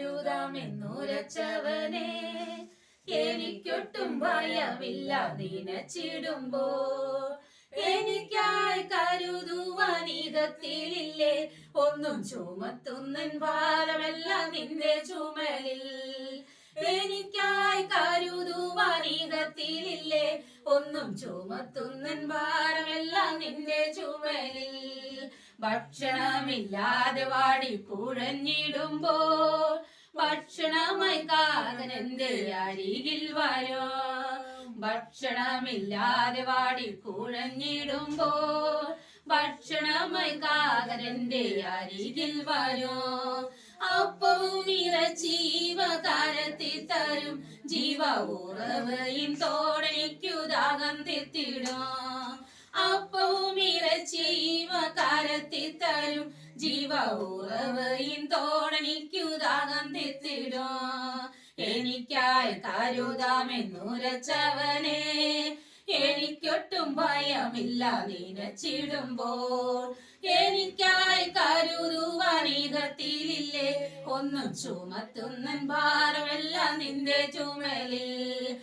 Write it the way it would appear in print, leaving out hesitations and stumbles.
കരുതാമെന്നുരച്ചവനെ എനിക്കൊട്ടും ഭയമില്ല നനച്ചിടുമ്പോൾ എനിക്കായി കരുതുവാനീകത്തിലില്ലേ ഒന്നും ചുമത്തുന്നൻ ഭാരമെല്ലാം നിന്റെ ചുമലിൽ എനിക്കായി കരുതുവാനീകത്തിലില്ലേ ഒന്നും ചുമത്തുന്നൻ ഭാരമെല്ലാം നിന്റെ ചുമലിൽ ഭക്ഷണമില്ലാതെ വാടി പുഴഞ്ഞിടുമ്പോൾ ഭക്ഷണമായി കാകൻ എന്റെ അരികിൽ വരോ ഭക്ഷണമില്ലാതെ വാടി കുഴഞ്ഞിടുമ്പോൾ ഭക്ഷണമായി കാകൻ എന്റെ അരികിൽ വരോ അപ്പവും ജീവകാലത്തിൽ തരും ജീവ ഉറവയും തോടെനിക്കു ദാഹം തീർത്തിടും അപ്പവും ജീവകാലത്തിൽ തരും ജീവ ഉറവയും തോടെനിക്കു ദാഹം തീർത്തിടും എനിക്കായി കരുതാമെന്നുരച്ചവനെ എനിക്കൊട്ടും ഭയമില്ല നനച്ചിടുമ്പോൾ എനിക്കായി കരുതുവാനീകത്തിലില്ലേ ഒന്നും ചുമത്തുന്നൻ ഭാരമെല്ലാം നിന്റെ ചുമലിൽ